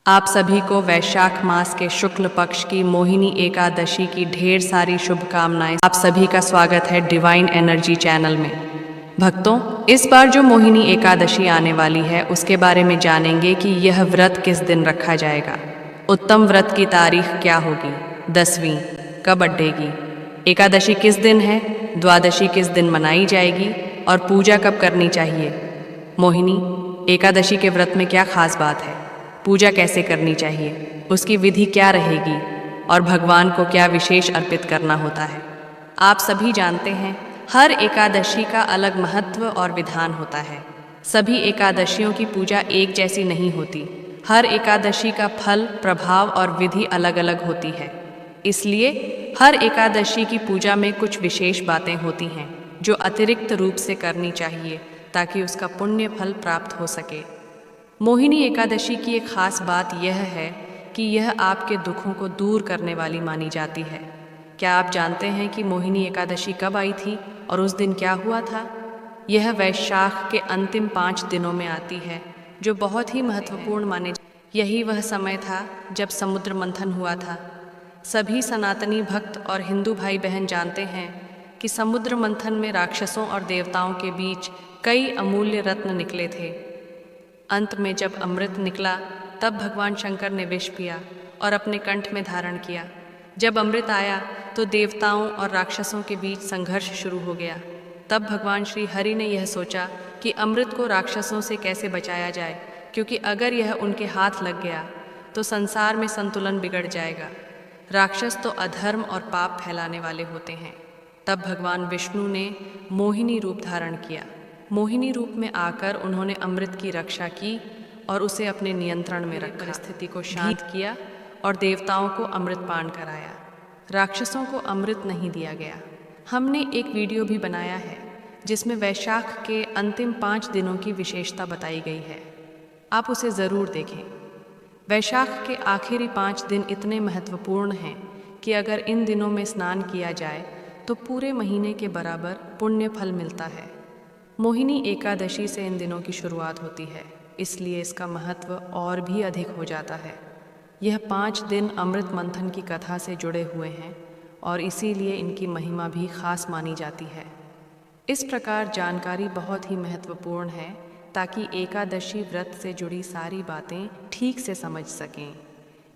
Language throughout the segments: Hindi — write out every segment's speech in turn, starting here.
आप सभी को वैशाख मास के शुक्ल पक्ष की मोहिनी एकादशी की ढेर सारी शुभकामनाएं। आप सभी का स्वागत है डिवाइन एनर्जी चैनल में। भक्तों, इस बार जो मोहिनी एकादशी आने वाली है उसके बारे में जानेंगे कि यह व्रत किस दिन रखा जाएगा, उत्तम व्रत की तारीख क्या होगी, 10वीं कब अड्डेगी, एकादशी किस दिन है, द्वादशी किस दिन मनाई जाएगी और पूजा कब करनी चाहिए। मोहिनी एकादशी के व्रत में क्या खास बात है, पूजा कैसे करनी चाहिए, उसकी विधि क्या रहेगी और भगवान को क्या विशेष अर्पित करना होता है। आप सभी जानते हैं, हर एकादशी का अलग महत्व और विधान होता है। सभी एकादशियों की पूजा एक जैसी नहीं होती। हर एकादशी का फल, प्रभाव और विधि अलग अलग होती है। इसलिए हर एकादशी की पूजा में कुछ विशेष बातें होती हैं जो अतिरिक्त रूप से करनी चाहिए ताकि उसका पुण्य फल प्राप्त हो सके। मोहिनी एकादशी की एक खास बात यह है कि यह आपके दुखों को दूर करने वाली मानी जाती है। क्या आप जानते हैं कि मोहिनी एकादशी कब आई थी और उस दिन क्या हुआ था? यह वैशाख के अंतिम 5 दिनों में आती है, जो बहुत ही महत्वपूर्ण माने। यही वह समय था जब समुद्र मंथन हुआ था। सभी सनातनी भक्त और हिंदू भाई बहन जानते हैं कि समुद्र मंथन में राक्षसों और देवताओं के बीच कई अमूल्य रत्न निकले थे। अंत में जब अमृत निकला तब भगवान शंकर ने विष पिया और अपने कंठ में धारण किया। जब अमृत आया तो देवताओं और राक्षसों के बीच संघर्ष शुरू हो गया। तब भगवान श्री हरि ने यह सोचा कि अमृत को राक्षसों से कैसे बचाया जाए, क्योंकि अगर यह उनके हाथ लग गया तो संसार में संतुलन बिगड़ जाएगा। राक्षस तो अधर्म और पाप फैलाने वाले होते हैं। तब भगवान विष्णु ने मोहिनी रूप धारण किया। मोहिनी रूप में आकर उन्होंने अमृत की रक्षा की और उसे अपने नियंत्रण में रखकर स्थिति को शांत किया और देवताओं को अमृत पान कराया। राक्षसों को अमृत नहीं दिया गया। हमने एक वीडियो भी बनाया है जिसमें वैशाख के अंतिम 5 दिनों की विशेषता बताई गई है। आप उसे ज़रूर देखें। वैशाख के आखिरी 5 दिन इतने महत्वपूर्ण हैं कि अगर इन दिनों में स्नान किया जाए तो पूरे महीने के बराबर पुण्य फल मिलता है। मोहिनी एकादशी से इन दिनों की शुरुआत होती है, इसलिए इसका महत्व और भी अधिक हो जाता है। यह 5 दिन अमृत मंथन की कथा से जुड़े हुए हैं और इसीलिए इनकी महिमा भी खास मानी जाती है। इस प्रकार जानकारी बहुत ही महत्वपूर्ण है ताकि एकादशी व्रत से जुड़ी सारी बातें ठीक से समझ सकें।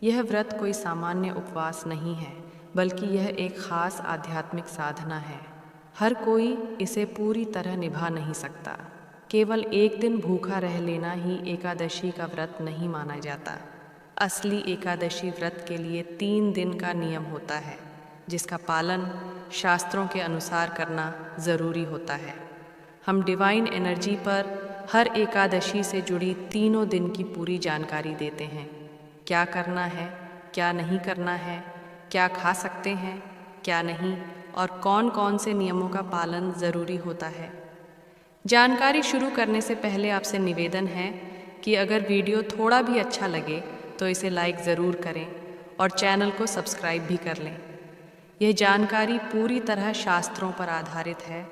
यह व्रत कोई सामान्य उपवास नहीं है, बल्कि यह एक खास आध्यात्मिक साधना है। हर कोई इसे पूरी तरह निभा नहीं सकता। केवल एक दिन भूखा रह लेना ही एकादशी का व्रत नहीं माना जाता। असली एकादशी व्रत के लिए 3 दिन का नियम होता है, जिसका पालन शास्त्रों के अनुसार करना ज़रूरी होता है। हम डिवाइन एनर्जी पर हर एकादशी से जुड़ी 3 दिन की पूरी जानकारी देते हैं। क्या करना है, क्या नहीं करना है, क्या खा सकते हैं, क्या नहीं, और कौन कौन से नियमों का पालन ज़रूरी होता है। जानकारी शुरू करने से पहले आपसे निवेदन है कि अगर वीडियो थोड़ा भी अच्छा लगे तो इसे लाइक ज़रूर करें और चैनल को सब्सक्राइब भी कर लें। यह जानकारी पूरी तरह शास्त्रों पर आधारित है,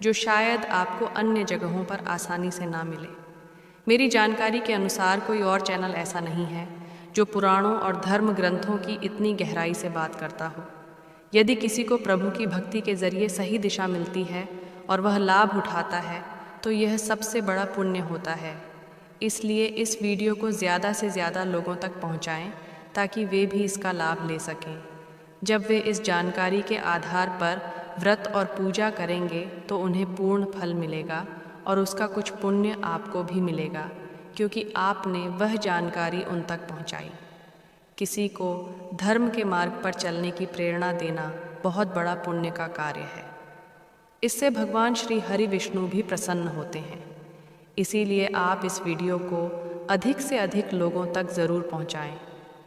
जो शायद आपको अन्य जगहों पर आसानी से ना मिले। मेरी जानकारी के अनुसार कोई और चैनल ऐसा नहीं है जो पुराणों और धर्म ग्रंथों की इतनी गहराई से बात करता हो। यदि किसी को प्रभु की भक्ति के जरिए सही दिशा मिलती है और वह लाभ उठाता है तो यह सबसे बड़ा पुण्य होता है। इसलिए इस वीडियो को ज़्यादा से ज़्यादा लोगों तक पहुंचाएं ताकि वे भी इसका लाभ ले सकें। जब वे इस जानकारी के आधार पर व्रत और पूजा करेंगे तो उन्हें पूर्ण फल मिलेगा और उसका कुछ पुण्य आपको भी मिलेगा, क्योंकि आपने वह जानकारी उन तक पहुंचाई। किसी को धर्म के मार्ग पर चलने की प्रेरणा देना बहुत बड़ा पुण्य का कार्य है। इससे भगवान श्री हरि विष्णु भी प्रसन्न होते हैं। इसीलिए आप इस वीडियो को अधिक से अधिक लोगों तक ज़रूर पहुंचाएं।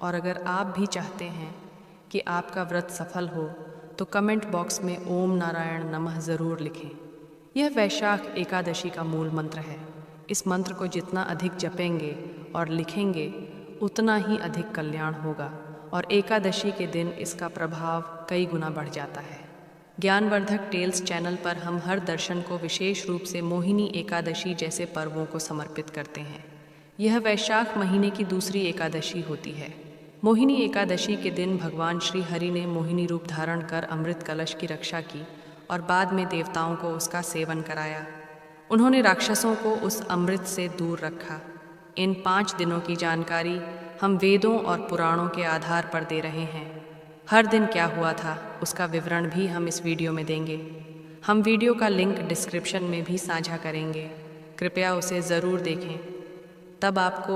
और अगर आप भी चाहते हैं कि आपका व्रत सफल हो तो कमेंट बॉक्स में ओम नारायण नमः ज़रूर लिखें। यह वैशाख एकादशी का मूल मंत्र है। इस मंत्र को जितना अधिक जपेंगे और लिखेंगे उतना ही अधिक कल्याण होगा और एकादशी के दिन इसका प्रभाव कई गुना बढ़ जाता है। ज्ञानवर्धक टेल्स चैनल पर हम हर दर्शन को विशेष रूप से मोहिनी एकादशी जैसे पर्वों को समर्पित करते हैं। यह वैशाख महीने की दूसरी एकादशी होती है। मोहिनी एकादशी के दिन भगवान श्री हरि ने मोहिनी रूप धारण कर अमृत कलश की रक्षा की और बाद में देवताओं को उसका सेवन कराया। उन्होंने राक्षसों को उस अमृत से दूर रखा। इन 5 दिनों की जानकारी हम वेदों और पुराणों के आधार पर दे रहे हैं। हर दिन क्या हुआ था उसका विवरण भी हम इस वीडियो में देंगे। हम वीडियो का लिंक डिस्क्रिप्शन में भी साझा करेंगे, कृपया उसे ज़रूर देखें। तब आपको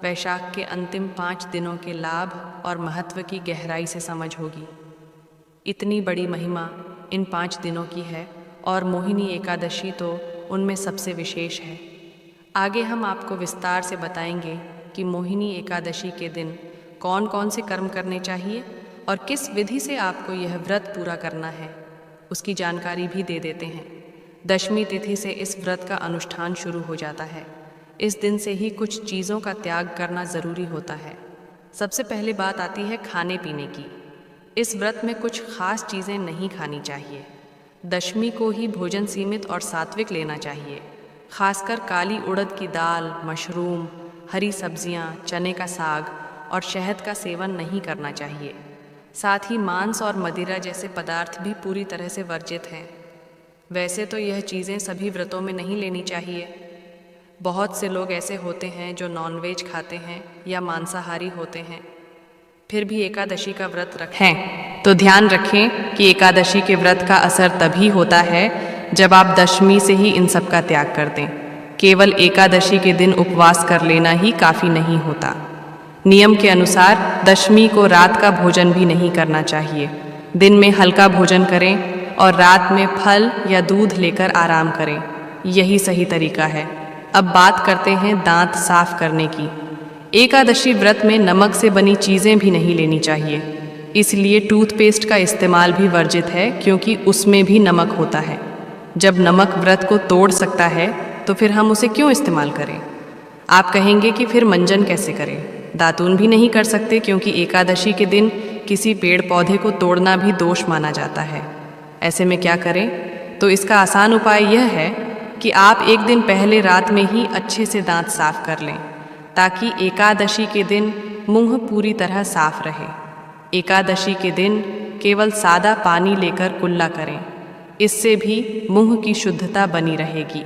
वैशाख के अंतिम 5 दिनों के लाभ और महत्व की गहराई से समझ होगी। इतनी बड़ी महिमा इन 5 दिनों की है और मोहिनी एकादशी तो उनमें सबसे विशेष है। आगे हम आपको विस्तार से बताएंगे कि मोहिनी एकादशी के दिन कौन कौन से कर्म करने चाहिए और किस विधि से आपको यह व्रत पूरा करना है, उसकी जानकारी भी दे देते हैं। दशमी तिथि से इस व्रत का अनुष्ठान शुरू हो जाता है। इस दिन से ही कुछ चीज़ों का त्याग करना ज़रूरी होता है। सबसे पहले बात आती है खाने पीने की। इस व्रत में कुछ खास चीज़ें नहीं खानी चाहिए। दशमी को ही भोजन सीमित और सात्विक लेना चाहिए। खासकर काली उड़द की दाल, मशरूम, हरी सब्जियां, चने का साग और शहद का सेवन नहीं करना चाहिए। साथ ही मांस और मदिरा जैसे पदार्थ भी पूरी तरह से वर्जित हैं। वैसे तो यह चीज़ें सभी व्रतों में नहीं लेनी चाहिए। बहुत से लोग ऐसे होते हैं जो नॉनवेज खाते हैं या मांसाहारी होते हैं, फिर भी एकादशी का व्रत रखें। तो ध्यान रखें कि एकादशी के व्रत का असर तभी होता है जब आप दशमी से ही इन सब का त्याग कर दें। केवल एकादशी के दिन उपवास कर लेना ही काफ़ी नहीं होता। नियम के अनुसार दशमी को रात का भोजन भी नहीं करना चाहिए। दिन में हल्का भोजन करें और रात में फल या दूध लेकर आराम करें, यही सही तरीका है। अब बात करते हैं दांत साफ करने की। एकादशी व्रत में नमक से बनी चीज़ें भी नहीं लेनी चाहिए, इसलिए टूथपेस्ट का इस्तेमाल भी वर्जित है क्योंकि उसमें भी नमक होता है। जब नमक व्रत को तोड़ सकता है तो फिर हम उसे क्यों इस्तेमाल करें? आप कहेंगे कि फिर मंजन कैसे करें? दातून भी नहीं कर सकते क्योंकि एकादशी के दिन किसी पेड़ पौधे को तोड़ना भी दोष माना जाता है। ऐसे में क्या करें? तो इसका आसान उपाय यह है कि आप एक दिन पहले रात में ही अच्छे से दांत साफ कर लें, ताकि एकादशी के दिन मुंह पूरी तरह साफ रहे। एकादशी के दिन केवल सादा पानी लेकर कुल्ला करें, इससे भी मुंह की शुद्धता बनी रहेगी।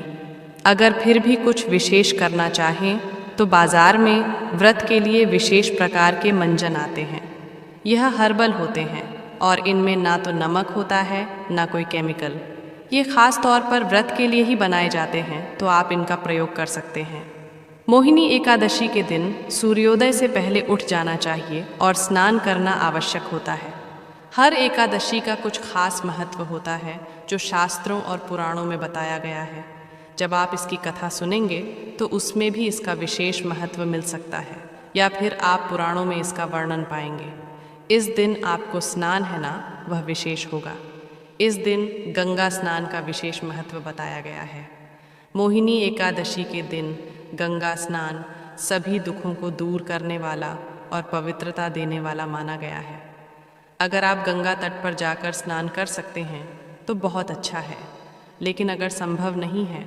अगर फिर भी कुछ विशेष करना चाहें तो बाज़ार में व्रत के लिए विशेष प्रकार के मंजन आते हैं। यह हर्बल होते हैं और इनमें ना तो नमक होता है ना कोई केमिकल। ये खास तौर पर व्रत के लिए ही बनाए जाते हैं, तो आप इनका प्रयोग कर सकते हैं। मोहिनी एकादशी के दिन सूर्योदय से पहले उठ जाना चाहिए और स्नान करना आवश्यक होता है। हर एकादशी का कुछ खास महत्व होता है जो शास्त्रों और पुराणों में बताया गया है। जब आप इसकी कथा सुनेंगे तो उसमें भी इसका विशेष महत्व मिल सकता है, या फिर आप पुराणों में इसका वर्णन पाएंगे। इस दिन आपको स्नान है ना, वह विशेष होगा। इस दिन गंगा स्नान का विशेष महत्व बताया गया है। मोहिनी एकादशी के दिन गंगा स्नान सभी दुखों को दूर करने वाला और पवित्रता देने वाला माना गया है। अगर आप गंगा तट पर जाकर स्नान कर सकते हैं तो बहुत अच्छा है, लेकिन अगर संभव नहीं है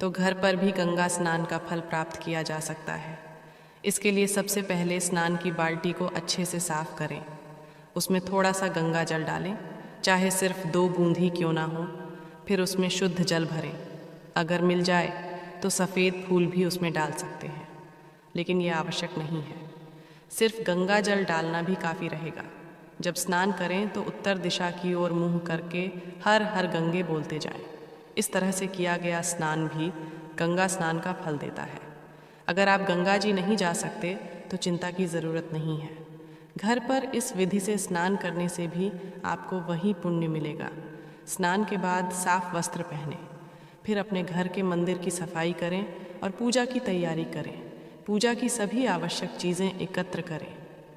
तो घर पर भी गंगा स्नान का फल प्राप्त किया जा सकता है। इसके लिए सबसे पहले स्नान की बाल्टी को अच्छे से साफ करें। उसमें थोड़ा सा गंगा जल डालें, चाहे सिर्फ 2 बूंद ही क्यों ना हो। फिर उसमें शुद्ध जल भरें। अगर मिल जाए तो सफ़ेद फूल भी उसमें डाल सकते हैं, लेकिन यह आवश्यक नहीं है। सिर्फ गंगा जल डालना भी काफ़ी रहेगा। जब स्नान करें तो उत्तर दिशा की ओर मुंह करके हर हर गंगे बोलते जाएं। इस तरह से किया गया स्नान भी गंगा स्नान का फल देता है। अगर आप गंगा जी नहीं जा सकते तो चिंता की ज़रूरत नहीं है। घर पर इस विधि से स्नान करने से भी आपको वही पुण्य मिलेगा। स्नान के बाद साफ वस्त्र पहनें, फिर अपने घर के मंदिर की सफाई करें और पूजा की तैयारी करें। पूजा की सभी आवश्यक चीज़ें एकत्र करें।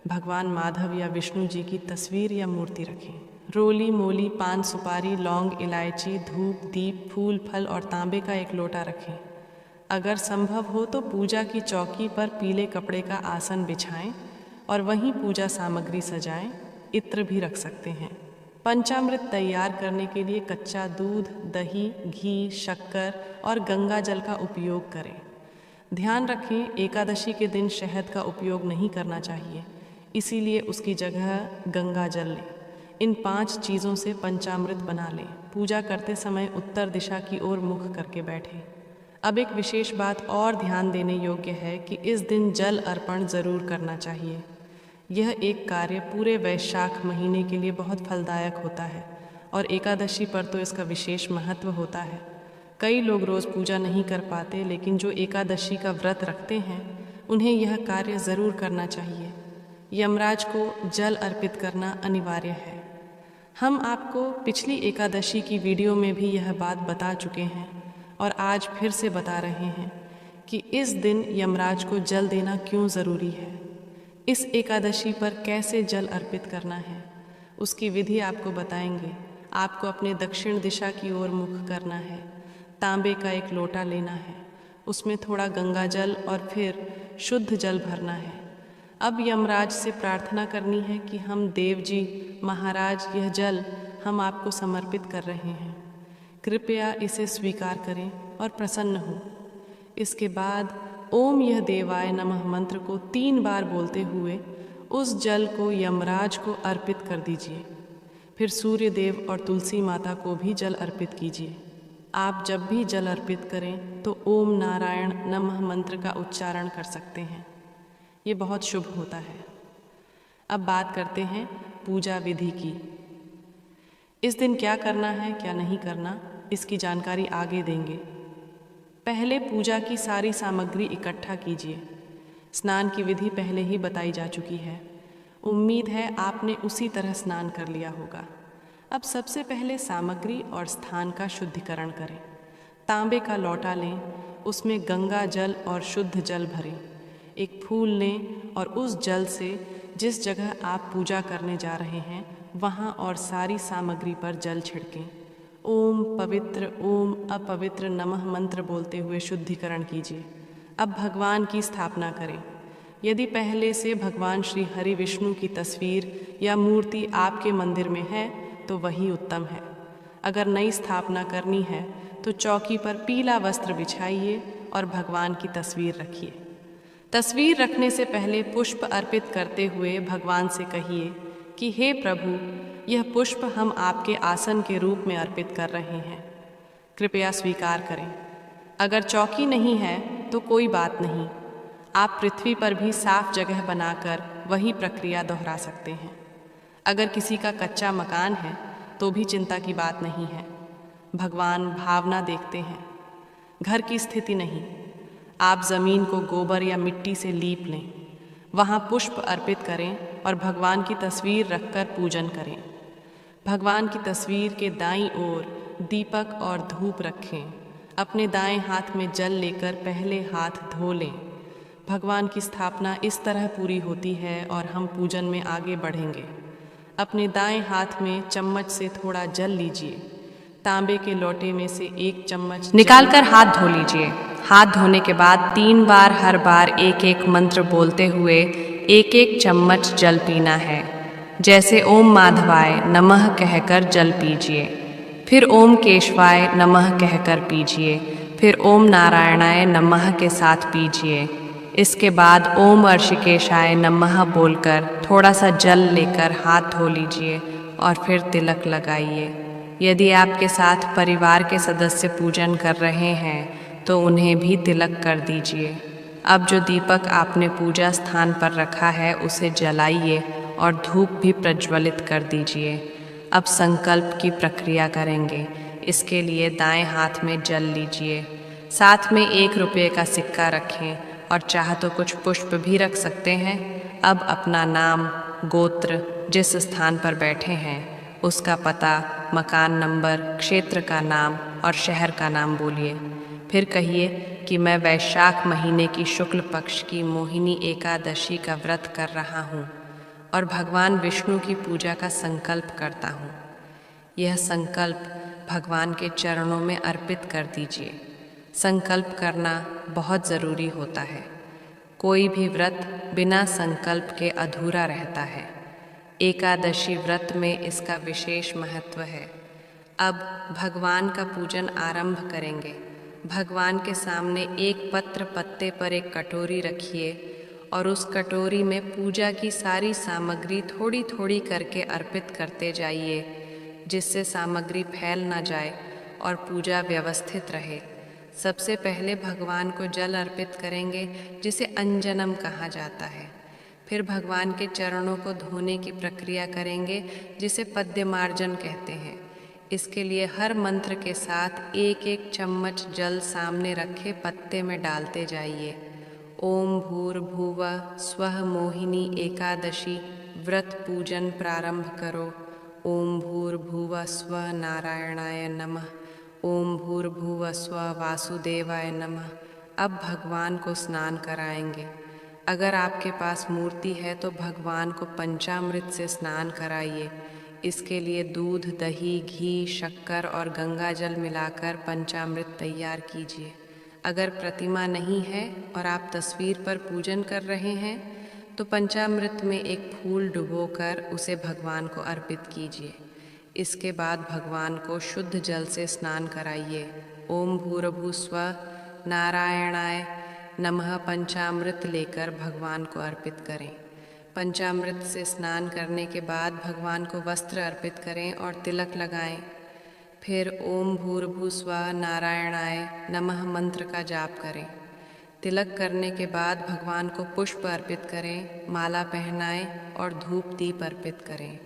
भगवान माधव या विष्णु जी की तस्वीर या मूर्ति रखें। रोली मोली, पान सुपारी, लौंग, इलायची, धूप, दीप, फूल, फल और तांबे का एक लोटा रखें। अगर संभव हो तो पूजा की चौकी पर पीले कपड़े का आसन बिछाएं और वहीं पूजा सामग्री सजाएं। इत्र भी रख सकते हैं। पंचामृत तैयार करने के लिए कच्चा दूध, दही, घी, शक्कर और गंगा जल का उपयोग करें। ध्यान रखें, एकादशी के दिन शहद का उपयोग नहीं करना चाहिए, इसीलिए उसकी जगह गंगा जल लें। इन 5 चीज़ों से पंचामृत बना लें। पूजा करते समय उत्तर दिशा की ओर मुख करके बैठें। अब एक विशेष बात और ध्यान देने योग्य है कि इस दिन जल अर्पण ज़रूर करना चाहिए। यह एक कार्य पूरे वैशाख महीने के लिए बहुत फलदायक होता है और एकादशी पर तो इसका विशेष महत्व होता है। कई लोग रोज़ पूजा नहीं कर पाते, लेकिन जो एकादशी का व्रत रखते हैं उन्हें यह कार्य ज़रूर करना चाहिए। यमराज को जल अर्पित करना अनिवार्य है। हम आपको पिछली एकादशी की वीडियो में भी यह बात बता चुके हैं और आज फिर से बता रहे हैं कि इस दिन यमराज को जल देना क्यों ज़रूरी है। इस एकादशी पर कैसे जल अर्पित करना है उसकी विधि आपको बताएंगे। आपको अपने दक्षिण दिशा की ओर मुख करना है। तांबे का एक लोटा लेना है, उसमें थोड़ा गंगा जल और फिर शुद्ध जल भरना है। अब यमराज से प्रार्थना करनी है कि हम देव जी महाराज, यह जल हम आपको समर्पित कर रहे हैं, कृपया इसे स्वीकार करें और प्रसन्न हो। इसके बाद ओम यह देवाय नमः मंत्र को 3 बार बोलते हुए उस जल को यमराज को अर्पित कर दीजिए। फिर सूर्य देव और तुलसी माता को भी जल अर्पित कीजिए। आप जब भी जल अर्पित करें तो ओम नारायण नमः मंत्र का उच्चारण कर सकते हैं। ये बहुत शुभ होता है। अब बात करते हैं पूजा विधि की। इस दिन क्या करना है क्या नहीं करना, इसकी जानकारी आगे देंगे। पहले पूजा की सारी सामग्री इकट्ठा कीजिए। स्नान की विधि पहले ही बताई जा चुकी है। उम्मीद है आपने उसी तरह स्नान कर लिया होगा। अब सबसे पहले सामग्री और स्थान का शुद्धिकरण करें। तांबे का लोटा लें, उसमें गंगा जल और शुद्ध जल भरें। एक फूल लें और उस जल से जिस जगह आप पूजा करने जा रहे हैं वहाँ और सारी सामग्री पर जल छिड़कें। ओम पवित्र ओम अपवित्र नमः मंत्र बोलते हुए शुद्धिकरण कीजिए। अब भगवान की स्थापना करें। यदि पहले से भगवान श्री हरि विष्णु की तस्वीर या मूर्ति आपके मंदिर में है तो वही उत्तम है। अगर नई स्थापना करनी है तो चौकी पर पीला वस्त्र बिछाइए और भगवान की तस्वीर रखिए। तस्वीर रखने से पहले पुष्प अर्पित करते हुए भगवान से कहिए कि हे प्रभु, यह पुष्प हम आपके आसन के रूप में अर्पित कर रहे हैं, कृपया स्वीकार करें। अगर चौकी नहीं है तो कोई बात नहीं, आप पृथ्वी पर भी साफ जगह बनाकर वही प्रक्रिया दोहरा सकते हैं। अगर किसी का कच्चा मकान है तो भी चिंता की बात नहीं है। भगवान भावना देखते हैं, घर की स्थिति नहीं। आप ज़मीन को गोबर या मिट्टी से लीप लें, वहाँ पुष्प अर्पित करें और भगवान की तस्वीर रखकर पूजन करें। भगवान की तस्वीर के दाईं ओर दीपक और धूप रखें। अपने दाएं हाथ में जल लेकर पहले हाथ धो लें। भगवान की स्थापना इस तरह पूरी होती है और हम पूजन में आगे बढ़ेंगे। अपने दाएं हाथ में चम्मच से थोड़ा जल लीजिए। तांबे के लोटे में से 1 चम्मच निकालकर हाथ धो लीजिए। हाथ धोने के बाद 3 बार हर बार एक एक मंत्र बोलते हुए 1-1 चम्मच जल पीना है। जैसे ओम माधवाय नमः कहकर जल पीजिए, फिर ओम केशवाय नमः कहकर पीजिए, फिर ओम नारायणाय नमः के साथ पीजिए। इसके बाद ओम ऋषिकेशाय नमः बोलकर थोड़ा सा जल लेकर हाथ धो लीजिए और फिर तिलक लगाइए। यदि आपके साथ परिवार के सदस्य पूजन कर रहे हैं तो उन्हें भी तिलक कर दीजिए। अब जो दीपक आपने पूजा स्थान पर रखा है उसे जलाइए और धूप भी प्रज्वलित कर दीजिए। अब संकल्प की प्रक्रिया करेंगे। इसके लिए दाएं हाथ में जल लीजिए, साथ में 1 रुपये का सिक्का रखें और चाह तो कुछ पुष्प भी रख सकते हैं। अब अपना नाम, गोत्र, जिस स्थान पर बैठे हैं उसका पता, मकान नंबर, क्षेत्र का नाम और शहर का नाम बोलिए। फिर कहिए कि मैं वैशाख महीने की शुक्ल पक्ष की मोहिनी एकादशी का व्रत कर रहा हूँ और भगवान विष्णु की पूजा का संकल्प करता हूँ। यह संकल्प भगवान के चरणों में अर्पित कर दीजिए। संकल्प करना बहुत ज़रूरी होता है। कोई भी व्रत बिना संकल्प के अधूरा रहता है। एकादशी व्रत में इसका विशेष महत्व है। अब भगवान का पूजन आरंभ करेंगे। भगवान के सामने एक पत्र पत्ते पर एक कटोरी रखिए और उस कटोरी में पूजा की सारी सामग्री थोड़ी थोड़ी करके अर्पित करते जाइए, जिससे सामग्री फैल ना जाए और पूजा व्यवस्थित रहे। सबसे पहले भगवान को जल अर्पित करेंगे, जिसे अंजनम कहा जाता है। फिर भगवान के चरणों को धोने की प्रक्रिया करेंगे, जिसे पद्यमार्जन कहते हैं। इसके लिए हर मंत्र के साथ एक एक चम्मच जल सामने रखे पत्ते में डालते जाइए। ओम भूर्भुवः स्वः मोहिनी एकादशी व्रत पूजन प्रारंभ करो। ओम भूर्भुवः स्वः नारायणाय नमः। ओम भूर्भुवः स्वः वासुदेवाय नमः। अब भगवान को स्नान कराएंगे। अगर आपके पास मूर्ति है तो भगवान को पंचामृत से स्नान कराइए। इसके लिए दूध, दही, घी, शक्कर और गंगा जल मिलाकर पंचामृत तैयार कीजिए। अगर प्रतिमा नहीं है और आप तस्वीर पर पूजन कर रहे हैं तो पंचामृत में एक फूल डुबोकर उसे भगवान को अर्पित कीजिए। इसके बाद भगवान को शुद्ध जल से स्नान कराइए। ओम भूर्भुवः स्वः नारायणाय नमः पंचामृत लेकर भगवान को अर्पित करें। पंचामृत से स्नान करने के बाद भगवान को वस्त्र अर्पित करें और तिलक लगाएं। फिर ओम भूर्भुवः स्वः नारायणाय नमः मंत्र का जाप करें। तिलक करने के बाद भगवान को पुष्प अर्पित करें, माला पहनाएं और धूप दीप अर्पित करें।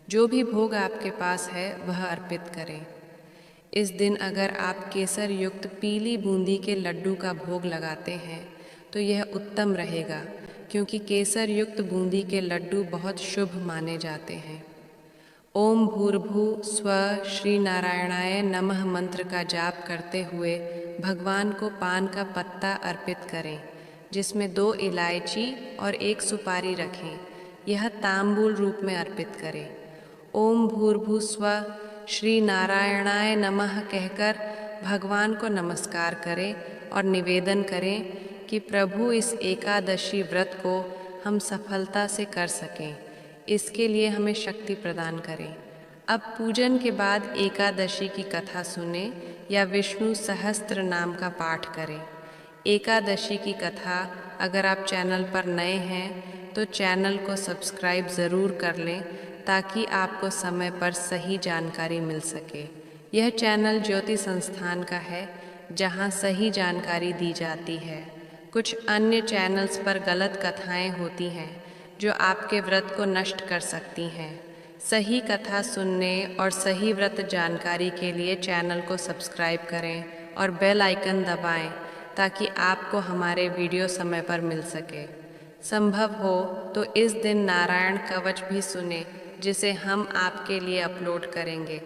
जो भी भोग आपके पास है वह अर्पित करें। इस दिन अगर आप केसर युक्त पीली बूंदी के लड्डू का भोग लगाते हैं तो यह उत्तम रहेगा, क्योंकि केसर युक्त बूंदी के लड्डू बहुत शुभ माने जाते हैं। ओम भूर्भुवः स्वः श्री नारायणाय नमः मंत्र का जाप करते हुए भगवान को पान का पत्ता अर्पित करें, जिसमें 2 इलायची और 1 सुपारी रखें। यह तांबूल रूप में अर्पित करें। ओम भूर्भुवः स्वः श्री नारायणाय नमः कहकर भगवान को नमस्कार करें और निवेदन करें कि प्रभु इस एकादशी व्रत को हम सफलता से कर सकें। इसके लिए हमें शक्ति प्रदान करें। अब पूजन के बाद एकादशी की कथा सुने या विष्णु सहस्त्र नाम का पाठ करें। एकादशी की कथा अगर आप चैनल पर नए हैं तो चैनल को सब्सक्राइब ज़रूर कर लें, ताकि आपको समय पर सही जानकारी मिल सके। यह चैनल ज्योति संस्थान का है, जहां सही जानकारी दी जाती है। कुछ अन्य चैनल्स पर गलत कथाएं होती हैं जो आपके व्रत को नष्ट कर सकती हैं। सही कथा सुनने और सही व्रत जानकारी के लिए चैनल को सब्सक्राइब करें और बेल आइकन दबाएं, ताकि आपको हमारे वीडियो समय पर मिल सके। संभव हो तो इस दिन नारायण कवच भी सुने, जिसे हम आपके लिए अपलोड करेंगे।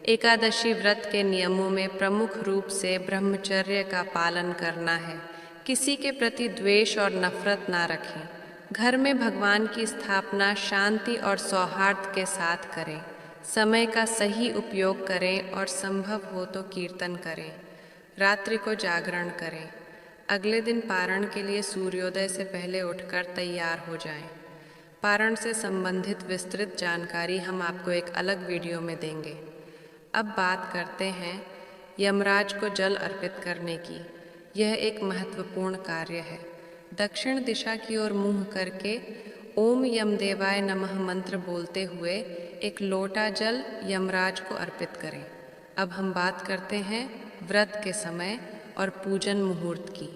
एकादशी व्रत के नियमों में प्रमुख रूप से ब्रह्मचर्य का पालन करना है। किसी के प्रति द्वेष और नफरत ना रखें। घर में भगवान की स्थापना शांति और सौहार्द के साथ करें। समय का सही उपयोग करें और संभव हो तो कीर्तन करें। रात्रि को जागरण करें। अगले दिन पारण के लिए सूर्योदय से पहले उठकर तैयार हो जाएं। पारण से संबंधित विस्तृत जानकारी हम आपको एक अलग वीडियो में देंगे। अब बात करते हैं यमराज को जल अर्पित करने की। यह एक महत्वपूर्ण कार्य है। दक्षिण दिशा की ओर मुंह करके ओम यमदेवाय नमः मंत्र बोलते हुए एक लोटा जल यमराज को अर्पित करें। अब हम बात करते हैं व्रत के समय और पूजन मुहूर्त की।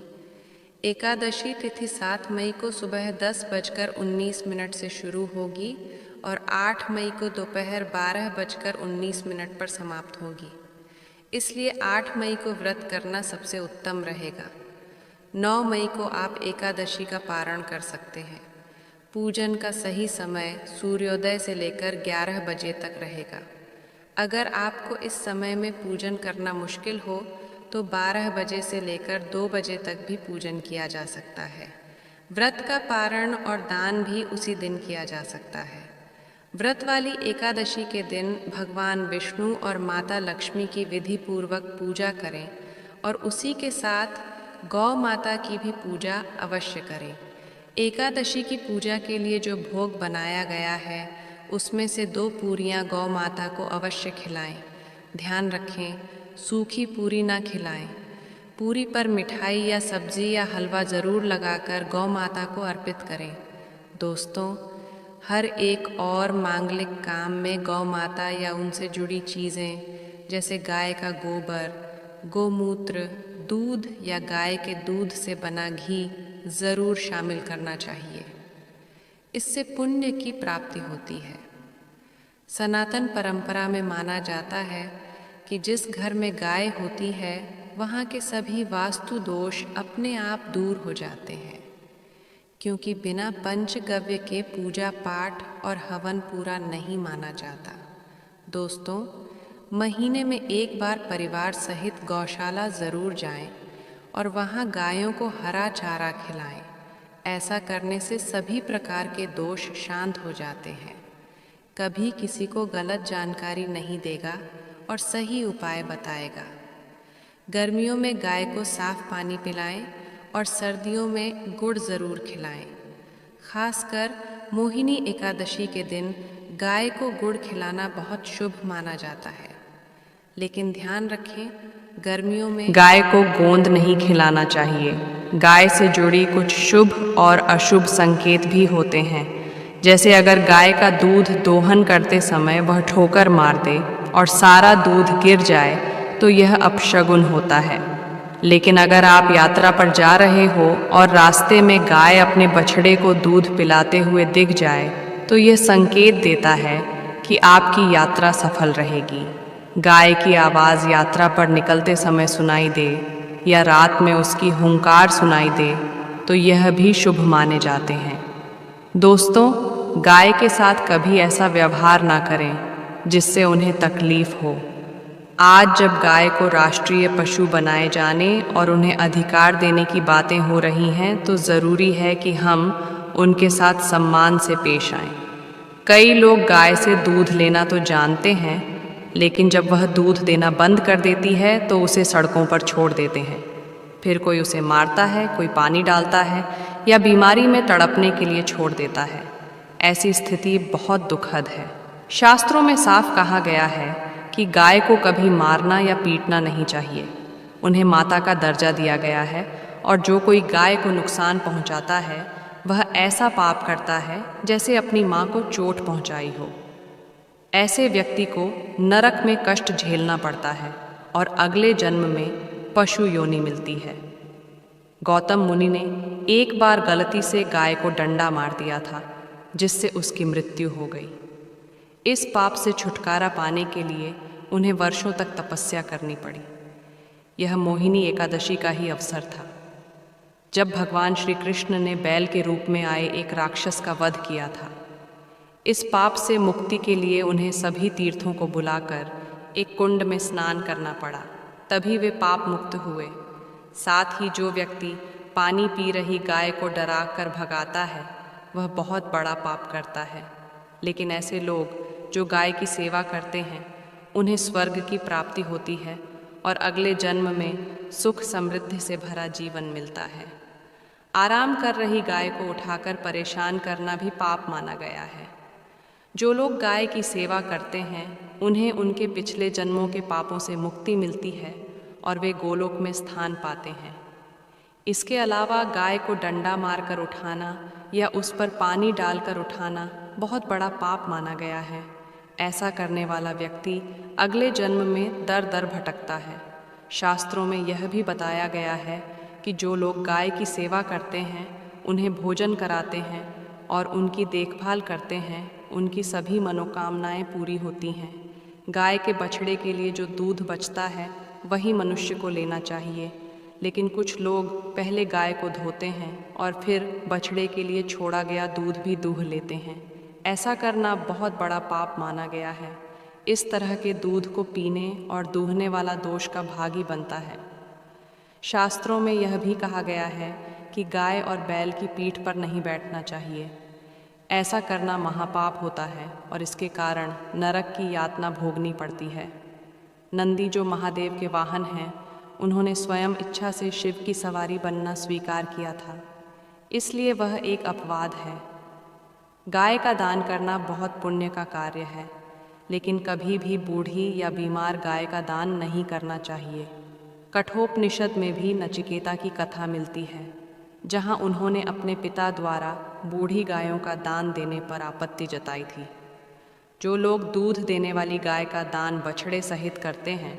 एकादशी तिथि 7 मई को सुबह 10:19 से शुरू होगी और 8 मई को दोपहर 12:19 पर समाप्त होगी। इसलिए 8 मई को व्रत करना सबसे उत्तम रहेगा। 9 मई को आप एकादशी का पारण कर सकते हैं। पूजन का सही समय सूर्योदय से लेकर 11 बजे तक रहेगा। अगर आपको इस समय में पूजन करना मुश्किल हो तो 12 बजे से लेकर 2 बजे तक भी पूजन किया जा सकता है। व्रत का पारण और दान भी उसी दिन किया जा सकता है। व्रत वाली एकादशी के दिन भगवान विष्णु और माता लक्ष्मी की विधि पूर्वक पूजा करें और उसी के साथ गौ माता की भी पूजा अवश्य करें। एकादशी की पूजा के लिए जो भोग बनाया गया है उसमें से 2 पूरियां गौ माता को अवश्य खिलाएं। ध्यान रखें, सूखी पूरी ना खिलाएं। पूरी पर मिठाई या सब्जी या हलवा ज़रूर लगाकर गौ माता को अर्पित करें। दोस्तों, हर एक और मांगलिक काम में गौ माता या उनसे जुड़ी चीज़ें जैसे गाय का गोबर, गोमूत्र, दूध या गाय के दूध से बना घी ज़रूर शामिल करना चाहिए। इससे पुण्य की प्राप्ति होती है। सनातन परंपरा में माना जाता है कि जिस घर में गाय होती है वहाँ के सभी वास्तु दोष अपने आप दूर हो जाते हैं, क्योंकि बिना पंचगव्य के पूजा पाठ और हवन पूरा नहीं माना जाता। दोस्तों, महीने में एक बार परिवार सहित गौशाला ज़रूर जाएं और वहाँ गायों को हरा चारा खिलाएं। ऐसा करने से सभी प्रकार के दोष शांत हो जाते हैं। कभी किसी को गलत जानकारी नहीं देगा और सही उपाय बताएगा। गर्मियों में गाय को साफ पानी पिलाएं और सर्दियों में गुड़ ज़रूर खिलाएं। खासकर मोहिनी एकादशी के दिन गाय को गुड़ खिलाना बहुत शुभ माना जाता है। लेकिन ध्यान रखें, गर्मियों में गाय को गोंद नहीं खिलाना चाहिए। गाय से जुड़ी कुछ शुभ और अशुभ संकेत भी होते हैं। जैसे अगर गाय का दूध दोहन करते समय वह ठोकर मार दे और सारा दूध गिर जाए तो यह अपशगुन होता है। लेकिन अगर आप यात्रा पर जा रहे हो और रास्ते में गाय अपने बछड़े को दूध पिलाते हुए दिख जाए तो यह संकेत देता है कि आपकी यात्रा सफल रहेगी। गाय की आवाज़ यात्रा पर निकलते समय सुनाई दे या रात में उसकी हुंकार सुनाई दे तो यह भी शुभ माने जाते हैं। दोस्तों, गाय के साथ कभी ऐसा व्यवहार ना करें जिससे उन्हें तकलीफ हो। आज जब गाय को राष्ट्रीय पशु बनाए जाने और उन्हें अधिकार देने की बातें हो रही हैं तो ज़रूरी है कि हम उनके साथ सम्मान से पेश आएं। कई लोग गाय से दूध लेना तो जानते हैं, लेकिन जब वह दूध देना बंद कर देती है तो उसे सड़कों पर छोड़ देते हैं। फिर कोई उसे मारता है, कोई पानी डालता है या बीमारी में तड़पने के लिए छोड़ देता है। ऐसी स्थिति बहुत दुखद है। शास्त्रों में साफ कहा गया है कि गाय को कभी मारना या पीटना नहीं चाहिए। उन्हें माता का दर्जा दिया गया है और जो कोई गाय को नुकसान पहुंचाता है वह ऐसा पाप करता है जैसे अपनी माँ को चोट पहुंचाई हो। ऐसे व्यक्ति को नरक में कष्ट झेलना पड़ता है और अगले जन्म में पशु योनि मिलती है। गौतम मुनि ने एक बार गलती से गाय को डंडा मार दिया था, जिससे उसकी मृत्यु हो गई। इस पाप से छुटकारा पाने के लिए उन्हें वर्षों तक तपस्या करनी पड़ी। यह मोहिनी एकादशी का ही अवसर था, जब भगवान श्री कृष्ण ने बैल के रूप में आए एक राक्षस का वध किया था। इस पाप से मुक्ति के लिए उन्हें सभी तीर्थों को बुलाकर एक कुंड में स्नान करना पड़ा, तभी वे पाप मुक्त हुए। साथ ही जो व्यक्ति पानी पी रही गाय को डरा कर भगाता है वह बहुत बड़ा पाप करता है। लेकिन ऐसे लोग जो गाय की सेवा करते हैं उन्हें स्वर्ग की प्राप्ति होती है और अगले जन्म में सुख समृद्धि से भरा जीवन मिलता है। आराम कर रही गाय को उठाकर परेशान करना भी पाप माना गया है। जो लोग गाय की सेवा करते हैं उन्हें उनके पिछले जन्मों के पापों से मुक्ति मिलती है और वे गोलोक में स्थान पाते हैं। इसके अलावा गाय को डंडा मारकर उठाना या उस पर पानी डालकर उठाना बहुत बड़ा पाप माना गया है। ऐसा करने वाला व्यक्ति अगले जन्म में दर दर भटकता है। शास्त्रों में यह भी बताया गया है कि जो लोग गाय की सेवा करते हैं, उन्हें भोजन कराते हैं और उनकी देखभाल करते हैं, उनकी सभी मनोकामनाएं पूरी होती हैं। गाय के बछड़े के लिए जो दूध बचता है वही मनुष्य को लेना चाहिए, लेकिन कुछ लोग पहले गाय को धोते हैं और फिर बछड़े के लिए छोड़ा गया दूध भी दूह लेते हैं। ऐसा करना बहुत बड़ा पाप माना गया है। इस तरह के दूध को पीने और दूहने वाला दोष का भागी बनता है। शास्त्रों में यह भी कहा गया है कि गाय और बैल की पीठ पर नहीं बैठना चाहिए। ऐसा करना महापाप होता है और इसके कारण नरक की यातना भोगनी पड़ती है। नंदी जो महादेव के वाहन हैं, उन्होंने स्वयं इच्छा से शिव की सवारी बनना स्वीकार किया था, इसलिए वह एक अपवाद है। गाय का दान करना बहुत पुण्य का कार्य है, लेकिन कभी भी बूढ़ी या बीमार गाय का दान नहीं करना चाहिए। कठोपनिषद में भी नचिकेता की कथा मिलती है, जहाँ उन्होंने अपने पिता द्वारा बूढ़ी गायों का दान देने पर आपत्ति जताई थी। जो लोग दूध देने वाली गाय का दान बछड़े सहित करते हैं,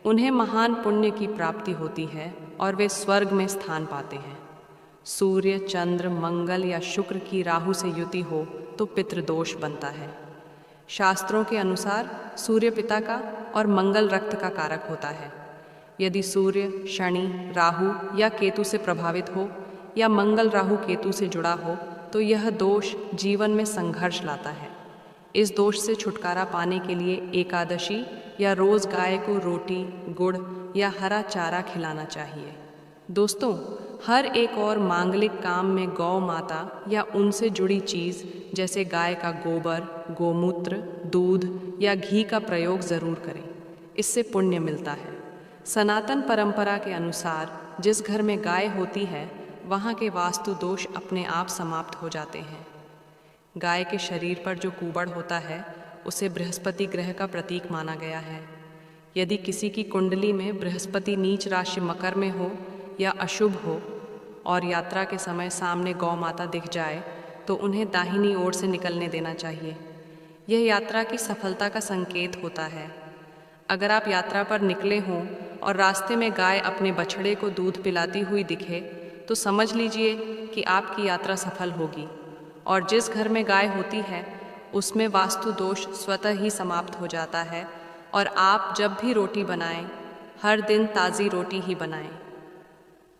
उन्हें महान पुण्य की प्राप्ति होती है और वे स्वर्ग में स्थान पाते हैं। सूर्य, चंद्र, मंगल या शुक्र की राहु से युति हो तो पितृदोष बनता है। शास्त्रों के अनुसार सूर्य पिता का और मंगल रक्त का कारक होता है। यदि सूर्य, शनि, राहु या केतु से प्रभावित हो या मंगल राहु केतु से जुड़ा हो तो यह दोष जीवन में संघर्ष लाता है। इस दोष से छुटकारा पाने के लिए एकादशी या रोज गाय को रोटी, गुड़ या हरा चारा खिलाना चाहिए। दोस्तों, हर एक और मांगलिक काम में गौ माता या उनसे जुड़ी चीज़ जैसे गाय का गोबर, गोमूत्र, दूध या घी का प्रयोग ज़रूर करें। इससे पुण्य मिलता है। सनातन परंपरा के अनुसार जिस घर में गाय होती है वहाँ के वास्तु दोष अपने आप समाप्त हो जाते हैं। गाय के शरीर पर जो कूबड़ होता है उसे बृहस्पति ग्रह का प्रतीक माना गया है। यदि किसी की कुंडली में बृहस्पति नीच राशि मकर में हो या अशुभ हो और यात्रा के समय सामने गौ माता दिख जाए तो उन्हें दाहिनी ओर से निकलने देना चाहिए। यह यात्रा की सफलता का संकेत होता है। अगर आप यात्रा पर निकले हों और रास्ते में गाय अपने बछड़े को दूध पिलाती हुई दिखे तो समझ लीजिए कि आपकी यात्रा सफल होगी। और जिस घर में गाय होती है उसमें वास्तु दोष स्वतः ही समाप्त हो जाता है। और आप जब भी रोटी बनाएं, हर दिन ताज़ी रोटी ही बनाएं।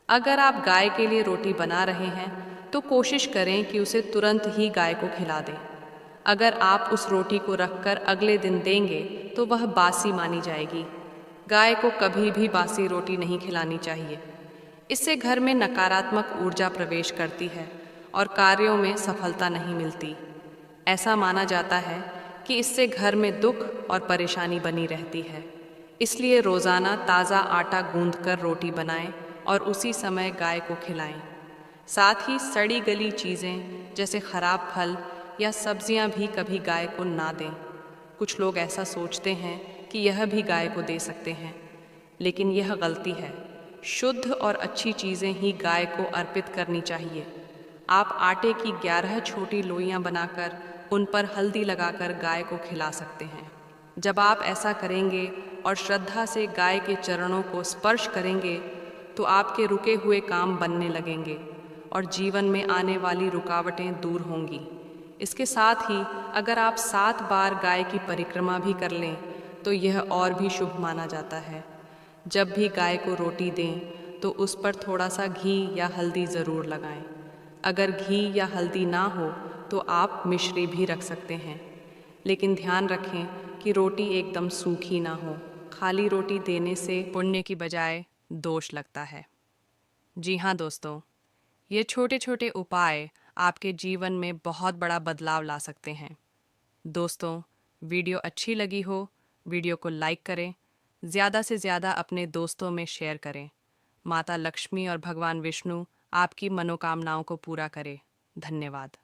अगर आप गाय के लिए रोटी बना रहे हैं तो कोशिश करें कि उसे तुरंत ही गाय को खिला दें। अगर आप उस रोटी को रखकर अगले दिन देंगे तो वह बासी मानी जाएगी। गाय को कभी भी बासी रोटी नहीं खिलानी चाहिए। इससे घर में नकारात्मक ऊर्जा प्रवेश करती है और कार्यों में सफलता नहीं मिलती। ऐसा माना जाता है कि इससे घर में दुख और परेशानी बनी रहती है। इसलिए रोज़ाना ताज़ा आटा गूंथकर रोटी बनाएं और उसी समय गाय को खिलाएं। साथ ही सड़ी गली चीज़ें जैसे खराब फल या सब्जियां भी कभी गाय को ना दें। कुछ लोग ऐसा सोचते हैं कि यह भी गाय को दे सकते हैं, लेकिन यह गलती है। शुद्ध और अच्छी चीज़ें ही गाय को अर्पित करनी चाहिए। आप आटे की 11 छोटी लोइयां बनाकर उन पर हल्दी लगाकर गाय को खिला सकते हैं। जब आप ऐसा करेंगे और श्रद्धा से गाय के चरणों को स्पर्श करेंगे तो आपके रुके हुए काम बनने लगेंगे और जीवन में आने वाली रुकावटें दूर होंगी। इसके साथ ही अगर आप 7 बार गाय की परिक्रमा भी कर लें तो यह और भी शुभ माना जाता है। जब भी गाय को रोटी दें तो उस पर थोड़ा सा घी या हल्दी ज़रूर लगाएं। अगर घी या हल्दी ना हो तो आप मिश्री भी रख सकते हैं, लेकिन ध्यान रखें कि रोटी एकदम सूखी ना हो। खाली रोटी देने से पुण्य की बजाय दोष लगता है। जी हाँ दोस्तों, ये छोटे छोटे उपाय आपके जीवन में बहुत बड़ा बदलाव ला सकते हैं। दोस्तों, वीडियो अच्छी लगी हो, वीडियो को लाइक करें, ज़्यादा से ज़्यादा अपने दोस्तों में शेयर करें। माता लक्ष्मी और भगवान विष्णु आपकी मनोकामनाओं को पूरा करें। धन्यवाद।